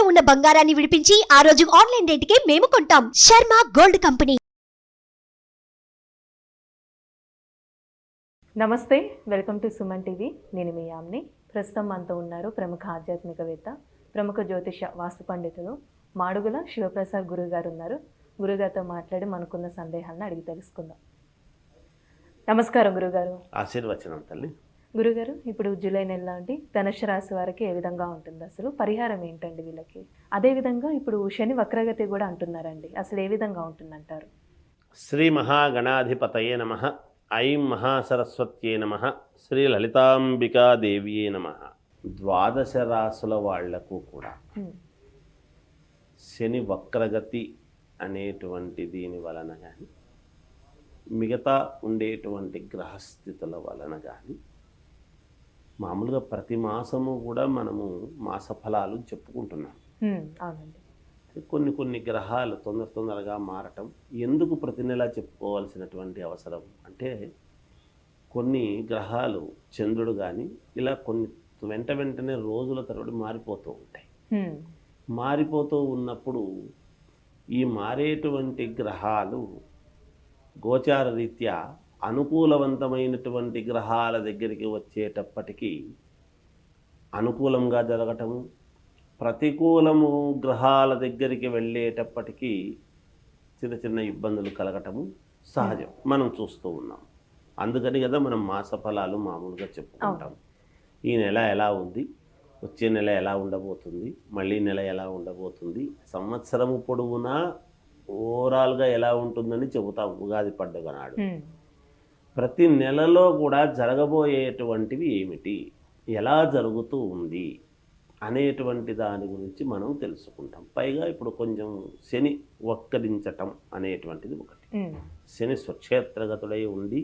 ఉన్న బంగారాన్ని విడిపించి ఆ రోజు ఆన్లైన్ రేటుకే మేము కొంటాం. Sharma gold company. నమస్తే, వెల్కమ్ టు సుమన్ టీవీ. నేను మీ యామ్ని. ప్రస్తుతం మనతో ఉన్నారు ప్రముఖ ఆధ్యాత్మికవేత్త, ప్రముఖ జ్యోతిష వాస్తు పండితులు మాడుగుల శివప్రసాద్ గురుగారు ఉన్నారు. గురుగారితో మాట్లాడి మనకున్న సందేహాలను అడిగి తెలుసుకుందాం. నమస్కారం గురుగారు. ఆశీర్వచనం తల్లి. గురుగారు, ఇప్పుడు జూలై నెల అండి, ధనుసు రాశి వారికి ఏ విధంగా ఉంటుంది, అసలు పరిహారం ఏంటండి వీళ్ళకి? అదేవిధంగా ఇప్పుడు శని వక్రగతి కూడా అంటున్నారండి, అసలు ఏ విధంగా ఉంటుందంటారు? శ్రీ మహాగణాధిపతయే నమః. ఐం మహాసరస్వత్యే నమః. శ్రీ లలితాంబికాదేవియే నమః. ద్వాదశ రాసుల వాళ్లకు కూడా శని వక్రగతి అనేటువంటి దీని వలన కానీ, మిగతా ఉండేటువంటి గ్రహస్థితుల వలన కానీ, మామూలుగా ప్రతి మాసము కూడా మనము మాస ఫలాలు చెప్పుకుంటున్నాం. అవునండి. కొన్ని గ్రహాలు తొందరగా మారటం ఎందుకు ప్రతి నెలా చెప్పుకోవాల్సినటువంటి అవసరం అంటే, కొన్ని గ్రహాలు చంద్రుడు కానీ ఇలా కొన్ని వెంటనే రోజుల తరబడి మారిపోతూ ఉంటాయి. మారిపోతూ ఉన్నప్పుడు ఈ మారేటువంటి గ్రహాలు గోచార రీత్యా అనుకూలవంతమైనటువంటి గ్రహాల దగ్గరికి వచ్చేటప్పటికీ అనుకూలంగా జరగటము, ప్రతికూలము గ్రహాల దగ్గరికి వెళ్ళేటప్పటికీ చిన్న ఇబ్బందులు కలగటము సహజం, మనం చూస్తూ ఉన్నాం. అందుకని కదా మనం మాస ఫలాలు మామూలుగా చెప్పుకుంటాం. ఈ నెల ఎలా ఉంది, వచ్చే నెల ఎలా ఉండబోతుంది, మళ్ళీ నెల ఎలా ఉండబోతుంది, సంవత్సరము పొడవునా ఓవరాల్గా ఎలా ఉంటుందని చెబుతాం ఉగాది పండుగ నాడు. ప్రతి నెలలో కూడా జరగబోయేటువంటివి ఏమిటి, ఎలా జరుగుతూ ఉంది అనేటువంటి దాని గురించి మనం తెలుసుకుంటాం. పైగా ఇప్పుడు కొంచెం శని వక్రించటం అనేటువంటిది ఒకటి. శని స్వక్షేత్రగతుడై ఉండి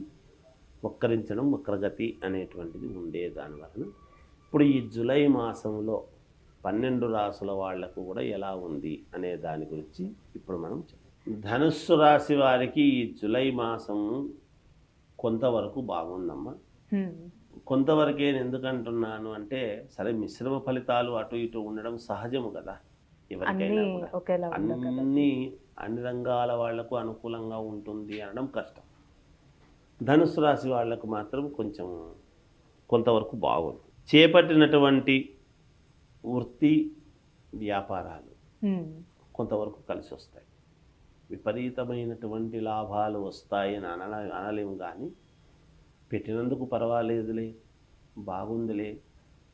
వక్రించడం, వక్రగతి అనేటువంటిది ఉండే దానివలన ఇప్పుడు ఈ జూలై మాసంలో 12 రాసుల వాళ్లకు కూడా ఎలా ఉంది అనే దాని గురించి ఇప్పుడు మనం చెప్తాం. ధనుస్సు రాశి వారికి ఈ జూలై మాసం కొంతవరకు బాగుందమ్మా. కొంతవరకే ఎందుకంటున్నాను అంటే, సరే మిశ్రమ ఫలితాలు అటు ఇటు ఉండడం సహజము కదా, ఎవరికైనా కూడా. అన్ని రంగాల వాళ్లకు అనుకూలంగా ఉంటుంది అనడం కష్టం. ధనుసు రాశి వాళ్లకు మాత్రం కొంతవరకు బాగుంది. చేపట్టినటువంటి వృత్తి వ్యాపారాలు కొంతవరకు కలిసి వస్తాయి. విపరీతమైనటువంటి లాభాలు వస్తాయని అనలేము, కానీ పెట్టినందుకు పర్వాలేదులే, బాగుందిలే,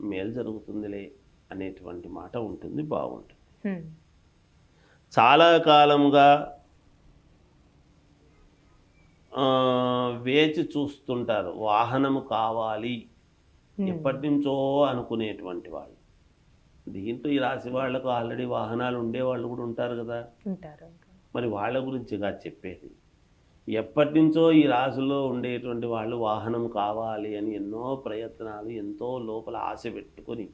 మేలు జరుగుతుందిలే అనేటువంటి మాట ఉంటుంది, బాగుంటుంది. చాలా కాలంగా వేచి చూస్తుంటారు, వాహనము కావాలి ఎప్పటి నుంచో అనుకునేటువంటి వాళ్ళు. దీంట్లో ఈ రాశి వాళ్లకు ఆల్రెడీ వాహనాలు ఉండేవాళ్ళు కూడా ఉంటారు కదా, మరి వాళ్ళ గురించిగా చెప్పేది. ఎప్పటి నుంచో ఈ రాశిలో ఉండేటువంటి వాళ్ళు వాహనం కావాలి అని ఎన్నో ప్రయత్నాలు, ఎంతో లోపల ఆశ పెట్టుకొని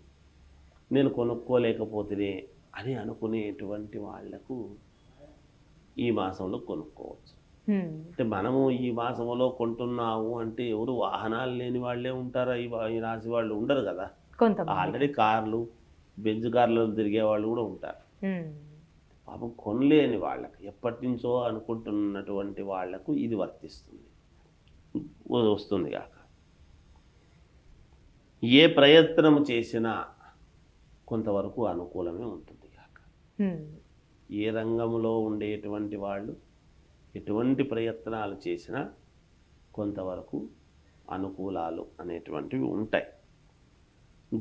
నేను కొనుక్కోలేకపోతేనే అని అనుకునేటువంటి వాళ్లకు ఈ మాసంలో కొనుక్కోవచ్చు. అంటే మనము ఈ మాసంలో కొంటున్నాము అంటే ఎవరు వాహనాలు లేని వాళ్ళే ఉంటారా? ఈ రాశి వాళ్ళు ఉండరు కదా. ఆల్రెడీ కార్లు, బెంజ్ కార్లు తిరిగే వాళ్ళు కూడా ఉంటారు. పాపం కొనలేని వాళ్ళకి, ఎప్పటి నుంచో అనుకుంటున్నటువంటి వాళ్లకు ఇది వస్తుంది కాక. ఏ ప్రయత్నం చేసినా కొంతవరకు అనుకూలమే ఉంటుంది కాక. ఏ రంగంలో ఉండేటువంటి వాళ్ళు ఎటువంటి ప్రయత్నాలు చేసినా కొంతవరకు అనుకూలాలు అనేటువంటివి ఉంటాయి.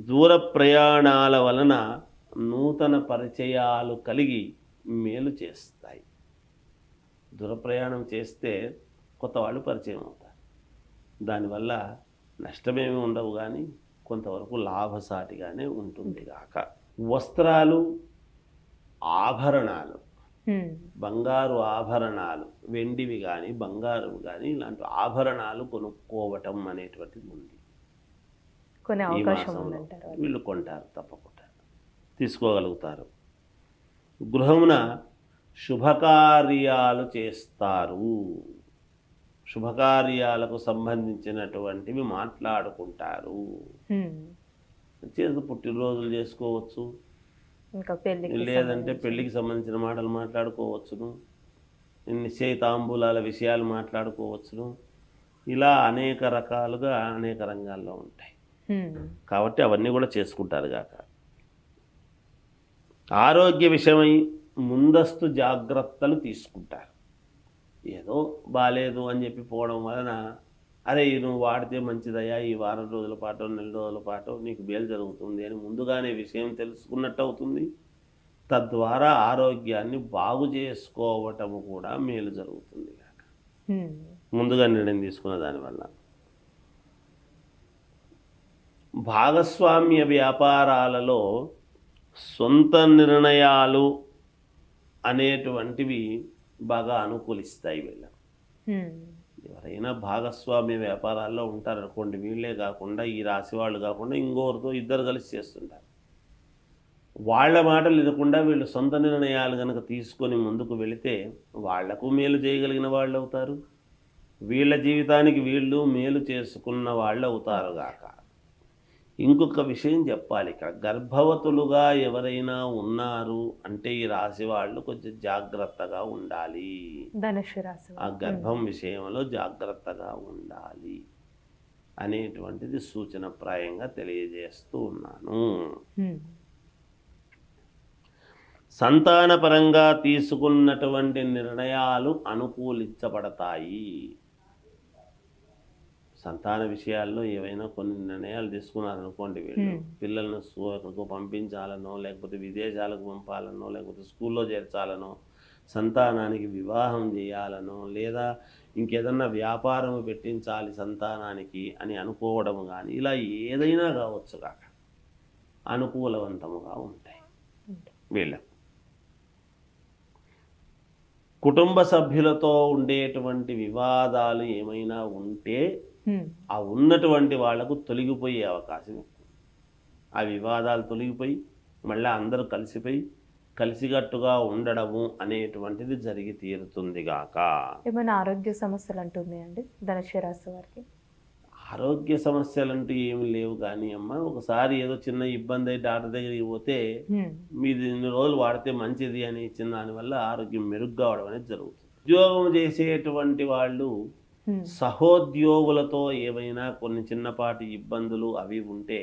దూర ప్రయాణాల వలన నూతన పరిచయాలు కలిగి మేలు చేస్తాయి. దూర ప్రయాణం చేస్తే కొత్త వాళ్ళు పరిచయం అవుతారు. దానివల్ల నష్టమేమి ఉండవు, కానీ కొంతవరకు లాభసాటిగానే ఉంటుంది కాక. వస్త్రాలు, ఆభరణాలు, బంగారు ఆభరణాలు, వెండివి కానీ బంగారు కానీ ఇలాంటి ఆభరణాలు కొనుక్కోవటం అనేటువంటిది ఉంది. ఈ మాసంలో వీళ్ళు కొంటారు, తప్పకుండా తీసుకోగలుగుతారు. గృహమున శుభకార్యాలు చేస్తారు. శుభకార్యాలకు సంబంధించినటువంటివి మాట్లాడుకుంటారు. చేసి పుట్టినరోజులు చేసుకోవచ్చు, ఇంకా పెళ్ళికి లేదంటే పెళ్ళికి సంబంధించిన మాటలు మాట్లాడుకోవచ్చును, నిశ్చయ తాంబూలాల విషయాలు మాట్లాడుకోవచ్చును. ఇలా అనేక రకాలుగా అనేక రంగాల్లో ఉంటాయి. కాబట్టి అవన్నీ కూడా చేసుకుంటారు గాక. ఆరోగ్య విషయమై ముందస్తు జాగ్రత్తలు తీసుకుంటారు. ఏదో బాలేదు అని చెప్పి పోవడం వలన అరే నువ్వు వాడితే మంచిదయ్యా, ఈ వారం రోజుల పాటు నెల రోజుల పాటు నీకు మేలు జరుగుతుంది అని ముందుగానే విషయం తెలుసుకున్నట్టు అవుతుంది. తద్వారా ఆరోగ్యాన్ని బాగు చేసుకోవటము కూడా మేలు జరుగుతుంది కాక ముందుగా నిర్ణయం తీసుకున్న దానివల్ల. భాగస్వామ్య వ్యాపారాలలో సొంత నిర్ణయాలు అనేటువంటివి బాగా అనుకూలిస్తాయి వీళ్ళ. ఎవరైనా భాగస్వామ్య వ్యాపారాల్లో ఉంటారనుకోండి, వీళ్ళే కాకుండా ఈ రాశి వాళ్ళు కాకుండా ఇంకోరితో ఇద్దరు కలిసి చేస్తుంటారు. వాళ్ళ మాటలు వినకుండా వీళ్ళు సొంత నిర్ణయాలు కనుక తీసుకొని ముందుకు వెళితే వాళ్లకు మేలు చేయగలిగిన వాళ్ళు అవుతారు, వీళ్ళ జీవితానికి వీళ్ళు మేలు చేసుకున్న వాళ్ళు అవుతారు గాక. ఇంకొక విషయం చెప్పాలి, ఇక్కడ గర్భవతులుగా ఎవరైనా ఉన్నారు అంటే ఈ రాశి వాళ్ళు కొంచెం జాగ్రత్తగా ఉండాలి. ధనుస్సు రాశి ఆ గర్భం విషయంలో జాగ్రత్తగా ఉండాలి అనేటువంటిది సూచనప్రాయంగా తెలియజేస్తూ ఉన్నాను. సంతానపరంగా తీసుకున్నటువంటి నిర్ణయాలు అనుకూలించబడతాయి. సంతాన విషయాల్లో ఏవైనా కొన్ని నిర్ణయాలు తీసుకున్నారనుకోండి, వీళ్ళు పిల్లలను ఎక్కడికో పంపించాలనో, లేకపోతే విదేశాలకు పంపాలనో, లేకపోతే స్కూల్లో చేర్చాలనో, సంతానానికి వివాహం చేయాలనో, లేదా ఇంకేదన్నా వ్యాపారం పెట్టించాలి సంతానానికి అని అనుకోవడం కానీ, ఇలా ఏదైనా కావచ్చు కాక అనుకూలవంతముగా ఉంటాయి వీళ్ళ. కుటుంబ సభ్యులతో ఉండేటువంటి వివాదాలు ఏమైనా ఉంటే ఆ ఉన్నటువంటి వాళ్లకు తొలగిపోయే అవకాశం ఎక్కువ. ఆ వివాదాలు తొలగిపోయి మళ్ళీ అందరూ కలిసికట్టుగా ఉండడము అనేటువంటిది జరిగి తీరుతుంది గాక. ఏమైనా ఆరోగ్య సమస్యలు అంటున్నాయండి ధనుస్సు రాశి వారికి? ఆరోగ్య సమస్యలు అంటూ ఏమి లేవు కానీ అమ్మ, ఒకసారి ఏదో చిన్న ఇబ్బంది అయి డాక్టర్ దగ్గరికి పోతే మీరు ఇన్ని రోజులు వాడితే మంచిది అని ఇచ్చిన దానివల్ల ఆరోగ్యం మెరుగ్గా అవడం అనేది జరుగుతుంది. ఉద్యోగం చేసేటువంటి వాళ్ళు సహోద్యోగులతో ఏవైనా కొన్ని చిన్నపాటి ఇబ్బందులు అవి ఉంటే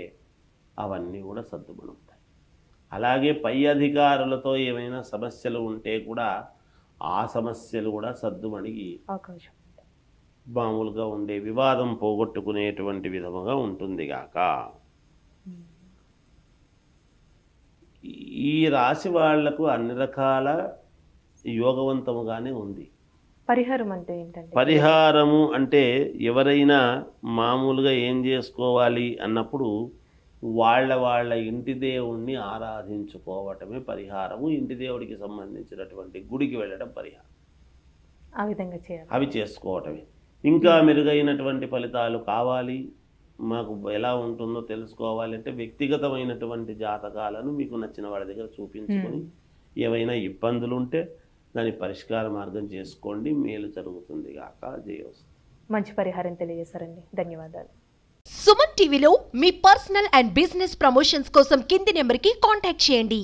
అవన్నీ కూడా సర్దుమణుతాయి. అలాగే పై అధికారులతో ఏమైనా సమస్యలు ఉంటే కూడా ఆ సమస్యలు కూడా సర్దుమణిగి మామూలుగా ఉండే వివాదం పోగొట్టుకునేటువంటి విధముగా ఉంటుంది గాక. ఈ రాశి వాళ్లకు అన్ని రకాల యోగవంతముగానే ఉంది. పరిహారం అంటే ఏంటంటే, పరిహారము అంటే ఎవరైనా మామూలుగా ఏం చేసుకోవాలి అన్నప్పుడు వాళ్ళ ఇంటి దేవుణ్ణి ఆరాధించుకోవటమే పరిహారము. ఇంటి దేవుడికి సంబంధించినటువంటి గుడికి వెళ్ళడం పరిహారం. ఆ విధంగా చేయాలి, అవి చేసుకోవటమే. ఇంకా మెరుగైనటువంటి ఫలితాలు కావాలి, మాకు ఎలా ఉంటుందో తెలుసుకోవాలి అంటే వ్యక్తిగతమైనటువంటి జాతకాలను మీకు నచ్చిన వాళ్ళ దగ్గర చూపించుకొని ఏవైనా ఇబ్బందులు ఉంటే దాని పరిష్కార మార్గం చేసుకోండి, మేలు జరుగుతుంది గాక. జయోస్తు. మంచి పరిహారం తెలియజేశారండి, ధన్యవాదాలు. సుమన్ టీవీలో మీ పర్సనల్ అండ్ బిజినెస్ ప్రమోషన్స్ కోసం కింది నెంబర్కి కాంటాక్ట్ చేయండి.